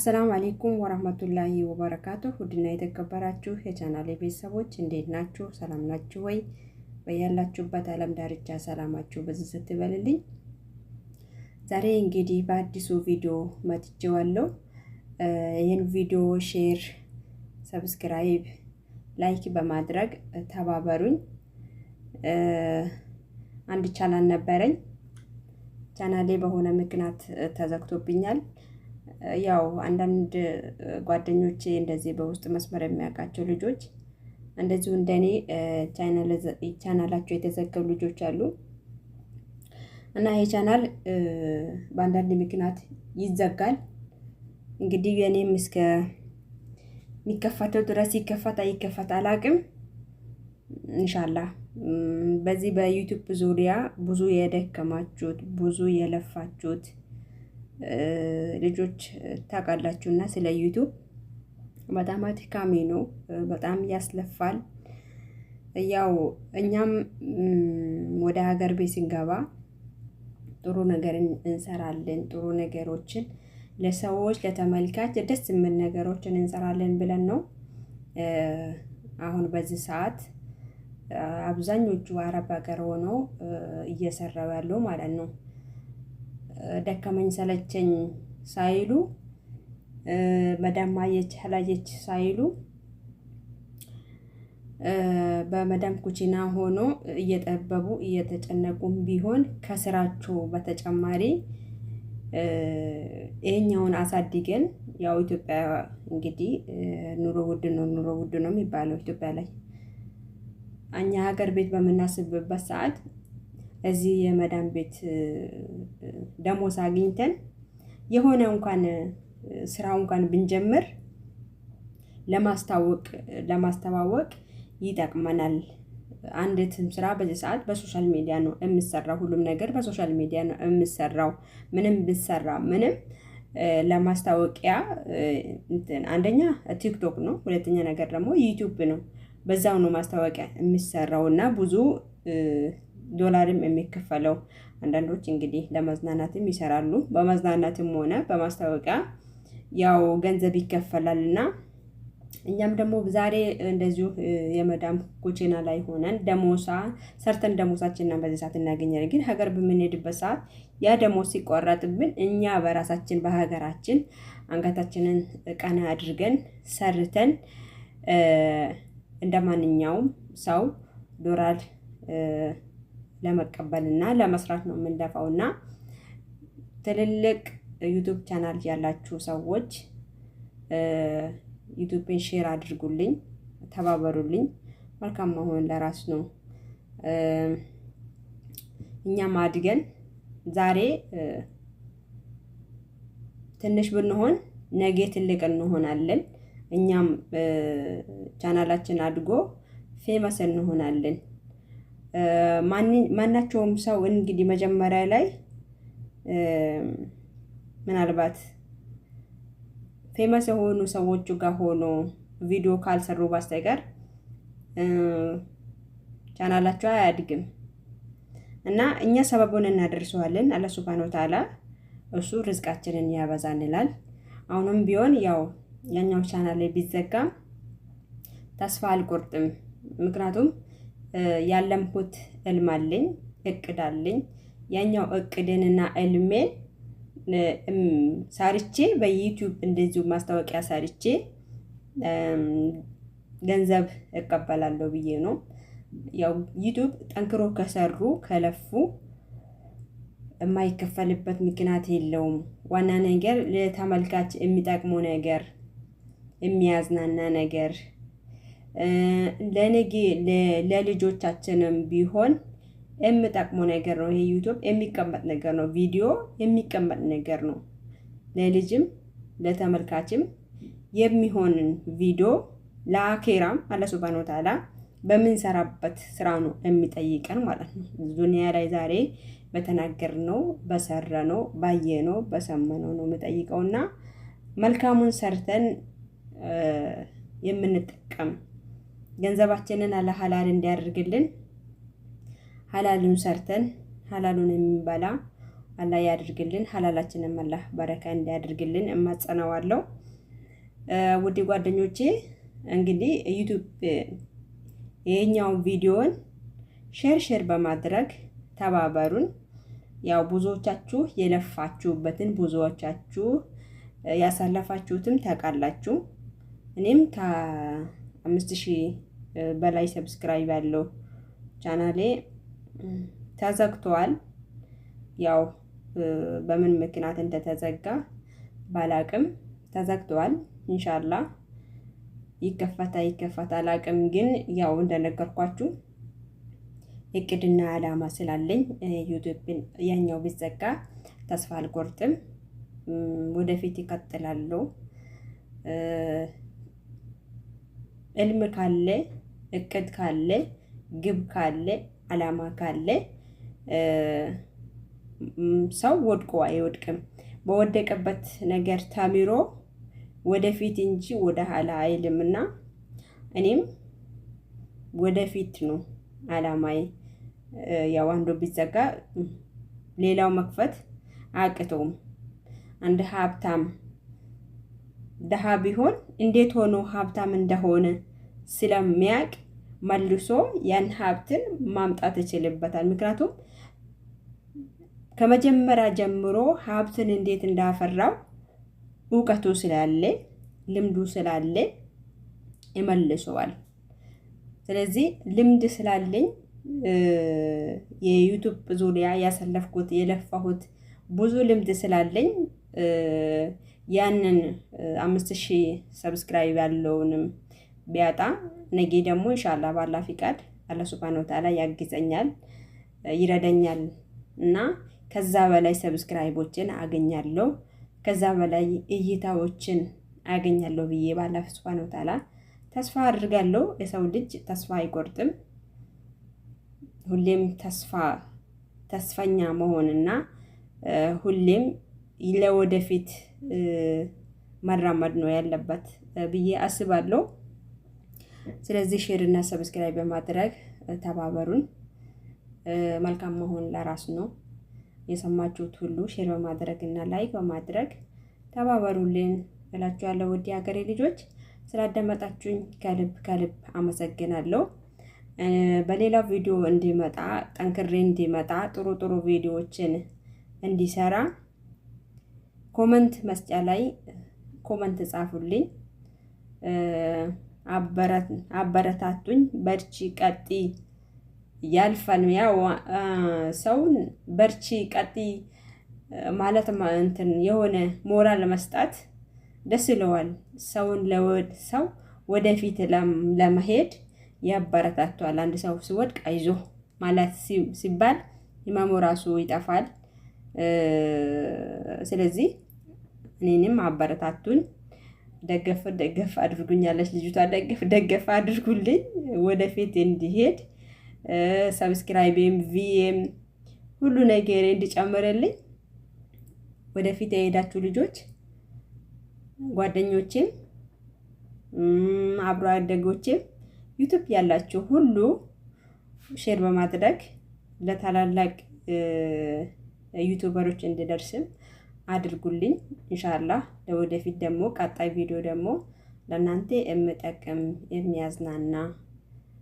አሰላሙ አለይኩም ወራህመቱላሂ ወበረካቱ። ውድና የተከበራችሁ የቻናሌ ቤተሰቦች እንዴት ናችሁ? ሰላም ናችሁ ወይ? በያላችሁበት ዓለም ዳርቻ ሰላማችሁ በዚህ ስትበልልኝ። ዛሬ እንግዲህ በአዲሱ ቪዲዮ መጥቼዋለሁ። ይህን ቪዲዮ ሼር፣ ሰብስክራይብ፣ ላይክ በማድረግ ተባበሩኝ። አንድ ቻናል ነበረኝ። ቻናሌ በሆነ ምክንያት ተዘግቶብኛል። ያው አንዳንድ ጓደኞቼ እንደዚህ በውስጥ መስመር የሚያውቃቸው ልጆች እንደዚሁ እንደኔ ቻናላቸው የተዘገቡ ልጆች አሉ እና ይሄ ቻናል በአንዳንድ ምክንያት ይዘጋል። እንግዲህ የኔም እስከ የሚከፈተው ድረስ ይከፈት አይከፈት አላቅም። ኢንሻአላህ በዚህ በዩቲዩብ ዙሪያ ብዙ የደከማችሁት ብዙ የለፋችሁት ልጆች ታውቃላችሁና ስለ ዩቲዩብ በጣም አድካሚ ነው፣ በጣም ያስለፋል። ያው እኛም ወደ ሀገር ቤት ስንገባ ጥሩ ነገር እንሰራለን፣ ጥሩ ነገሮችን ለሰዎች ለተመልካች ደስ የሚል ነገሮችን እንሰራለን ብለን ነው። አሁን በዚህ ሰዓት አብዛኞቹ አረብ ሀገር ሆነው እየሰራው ያለው ማለት ነው። ደከመኝ ሰለቸኝ ሳይሉ መዳም አየች ሀላየች ሳይሉ በመዳም ኩቺና ሆኖ እየጠበቡ እየተጨነቁም ቢሆን ከስራቸው በተጨማሪ ይሄኛውን አሳድገን ያው ኢትዮጵያ እንግዲህ ኑሮ ውድ ነው የሚባለው ኢትዮጵያ ላይ። እኛ ሀገር ቤት በምናስብበት ሰዓት እዚህ የመዳም ቤት ደሞዝ አግኝተን የሆነ እንኳን ስራው እንኳን ብንጀምር ለማስተዋወቅ ይጠቅመናል። አንዲትም ስራ በዚህ ሰዓት በሶሻል ሚዲያ ነው የሚሰራው። ሁሉም ነገር በሶሻል ሚዲያ ነው የሚሰራው። ምንም ብሰራ ምንም ለማስታወቂያ አንደኛ ቲክቶክ ነው፣ ሁለተኛ ነገር ደግሞ ዩቲዩብ ነው። በዛው ነው ማስታወቂያ የሚሰራውና ብዙ ዶላርም የሚከፈለው። አንዳንዶች እንግዲህ ለመዝናናትም ይሰራሉ። በመዝናናትም ሆነ በማስታወቂያ ያው ገንዘብ ይከፈላልና እኛም ደግሞ ዛሬ እንደዚሁ የመዳም ኩቺና ላይ ሆነን ሰርተን ደሞዛችንን በዚህ ሰዓት እናገኛለን። ግን ሀገር በምንሄድበት ሰዓት ያ ደሞዝ ሲቆረጥብን እኛ በራሳችን በሀገራችን አንገታችንን ቀና አድርገን ሰርተን እንደማንኛውም ሰው ዶላር ለመቀበልና ለመስራት ነው የምንለፋውና ትልልቅ ዩቲዩብ ቻናል ያላችሁ ሰዎች ዩቲዩብን ሼር አድርጉልኝ፣ ተባበሩልኝ። መልካም መሆን ለራስ ነው። እኛም አድገን ዛሬ ትንሽ ብንሆን ነገ ትልቅ እንሆናለን። እኛም ቻናላችን አድጎ ፌመስ እንሆናለን። ማናቸውም ሰው እንግዲህ መጀመሪያ ላይ ምናልባት ፌመስ የሆኑ ሰዎቹ ጋር ሆኖ ቪዲዮ ካልሰሩ በስተቀር ቻናላቸው አያድግም እና እኛ ሰበቡን እናደርሰዋለን። አላህ ሱብሃነሁ ወተዓላ እሱ ርዝቃችንን ያበዛልናል። አሁንም ቢሆን ያው ያኛው ቻናል ላይ ቢዘጋም ተስፋ አልቆርጥም። ምክንያቱም ያለምኩት እልም አለኝ፣ እቅድ አለኝ። ያኛው እቅድንና እልሜን ሰርቼ በዩቲዩብ እንደዚሁ ማስታወቂያ ሰርቼ ገንዘብ እቀበላለሁ ብዬ ነው። ያው ዩቲዩብ ጠንክሮ ከሰሩ ከለፉ የማይከፈልበት ምክንያት የለውም። ዋና ነገር ለተመልካች የሚጠቅመው ነገር፣ የሚያዝናና ነገር ለነገ ለልጆቻችንም ቢሆን የሚጠቅመው ነገር ነው። ይሄ ዩቲዩብ የሚቀመጥ ነገር ነው። ቪዲዮ የሚቀመጥ ነገር ነው። ለልጅም ለተመልካችም የሚሆንን ቪዲዮ ለአኼራም አላህ ሱብሃነሁ ወተዓላ በምንሰራበት ስራ ነው የሚጠይቀን ማለት ነው። ዱንያ ላይ ዛሬ በተናገርነው በሰራነው ባየነው በሰማነው ነው የሚጠይቀውና መልካሙን ሰርተን የምንጠቀም ገንዘባችንን አላህ ሐላል እንዲያደርግልን ሐላሉን ሰርተን ሐላሉን የሚበላ አላህ ያድርግልን። ሐላላችንን አላህ በረካ እንዲያደርግልን እማጸናዋለሁ። ውድ ጓደኞቼ እንግዲህ ዩቲዩብ ይሄኛውን ቪዲዮን ሼር በማድረግ ተባበሩን። ያው ብዙዎቻችሁ የለፋችሁበትን ብዙዎቻችሁ ያሳለፋችሁትም ታውቃላችሁ። እኔም ከ5000 በላይ ሰብስክራይብ ያለው ቻናሌ ተዘግቷል። ያው በምን ምክንያት እንደተዘጋ ባላቅም ተዘግቷል። ኢንሻአላህ ይከፈታል አቅም ግን ያው እንደነገርኳችሁ እቅድና አላማ ስላለኝ ዩቲዩብን ያኛው ቢዘጋ ተስፋ አልቆርጥም። ወደፊት ይቀጥላሉ። እልም ካለ እቅድ ካለ ግብ ካለ አላማ ካለ ሰው ወድቆ አይወድቅም። በወደቀበት ነገር ተምሮ ወደፊት እንጂ ወደ ኋላ አይልምና እኔም ወደፊት ነው አላማዬ። ያው አንዱ ቢዘጋ ሌላው መክፈት አቅተውም። አንድ ሀብታም ደሃ ቢሆን እንዴት ሆኖ ሀብታም እንደሆነ ስለሚያቅ መልሶ ያን ሀብትን ማምጣት ይችልበታል። ምክንያቱም ከመጀመሪያ ጀምሮ ሀብትን እንዴት እንዳፈራው እውቀቱ ስላለ ልምዱ ስላለ ይመልሰዋል። ስለዚህ ልምድ ስላለኝ የዩቲዩብ ዙሪያ ያሳለፍኩት የለፋሁት ብዙ ልምድ ስላለኝ ያንን 5000 ሰብስክራይብ ያለውንም ቢያጣ ነገ ደግሞ ኢንሻአላህ ባላ ፍቃድ አላህ ሱብሃነሁ ወተዓላ ያግዘኛል፣ ይረዳኛል እና ከዛ በላይ ሰብስክራይቦችን አገኛለሁ፣ ከዛ በላይ እይታዎችን አገኛለሁ ብዬ ባላ ሱብሃነሁ ወተዓላ ተስፋ አድርጋለሁ። የሰው ልጅ ተስፋ አይቆርጥም። ሁሌም ተስፈኛ መሆንና ሁሌም ለወደፊት መራመድ ነው ያለበት ብዬ አስባለሁ። ስለዚህ ሼር እና ሰብስክራይብ በማድረግ ተባበሩን። መልካም መሆን ለራስ ነው። የሰማችሁት ሁሉ ሼር በማድረግ እና ላይክ በማድረግ ተባበሩልን እላችኋለሁ። ውድ ሀገሬ ልጆች ስላዳመጣችሁኝ ከልብ አመሰግናለሁ። በሌላ ቪዲዮ እንዲመጣ ጠንክሬ እንዲመጣ ጥሩ ቪዲዮዎችን እንዲሰራ ኮመንት መስጫ ላይ ኮመንት ጻፉልኝ፣ አበረታቱኝ። በርቺ ቀጢ ያልፋል። ያው ሰውን በርቺ ቀጢ ማለት እንትን የሆነ ሞራል ለመስጠት ደስ ይለዋል። ሰውን ሰው ወደፊት ለመሄድ ያበረታቷል። አንድ ሰው ሲወድቅ አይዞ ማለት ሲባል ህመሙ ራሱ ይጠፋል። ስለዚህ እኔንም አበረታቱኝ፣ ደገፍ አድርጉኛለች ልጅቷ። ደገፍ አድርጉልኝ ወደፊት እንዲሄድ ሰብስክራይቤም ቪኤም ሁሉ ነገር እንዲጨምርልኝ ወደፊት የሄዳችሁ ልጆች ጓደኞቼም አብሮ አደጎቼም ዩቲዩብ ያላችሁ ሁሉ ሼር በማድረግ ለታላላቅ ዩቲዩበሮች እንዲደርስም አድርጉልኝ። ኢንሻአላህ ለወደፊት ደግሞ ቀጣይ ቪዲዮ ደግሞ ለእናንተ የምጠቅም የሚያዝናና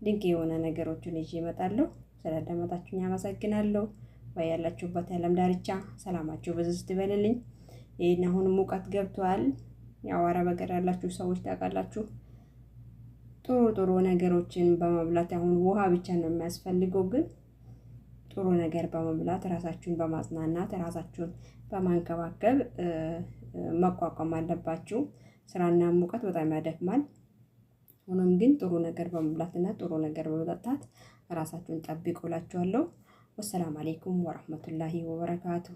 ድንቅ የሆነ ነገሮችን ይዤ እመጣለሁ። ስለደመጣችሁኝ አመሰግናለሁ። ያላችሁበት የዓለም ዳርቻ ሰላማችሁ በዝት ይበልልኝ። ይሄን አሁን ሙቀት ገብቷል። ያው አረብ ሀገር ያላችሁ ሰዎች ታውቃላችሁ፣ ጥሩ ነገሮችን በመብላት አሁን ውሃ ብቻ ነው የሚያስፈልገው፣ ግን ጥሩ ነገር በመብላት ራሳችሁን በማጽናናት ራሳችሁን በማንከባከብ መቋቋም አለባችሁ። ስራና ሙቀት በጣም ያደክማል። ሆኖም ግን ጥሩ ነገር በመብላትና ጥሩ ነገር በመጠጣት ራሳችሁን ጠብቁ እላችኋለሁ። ወሰላም አለይኩም ወራህመቱላሂ ወበረካቱ።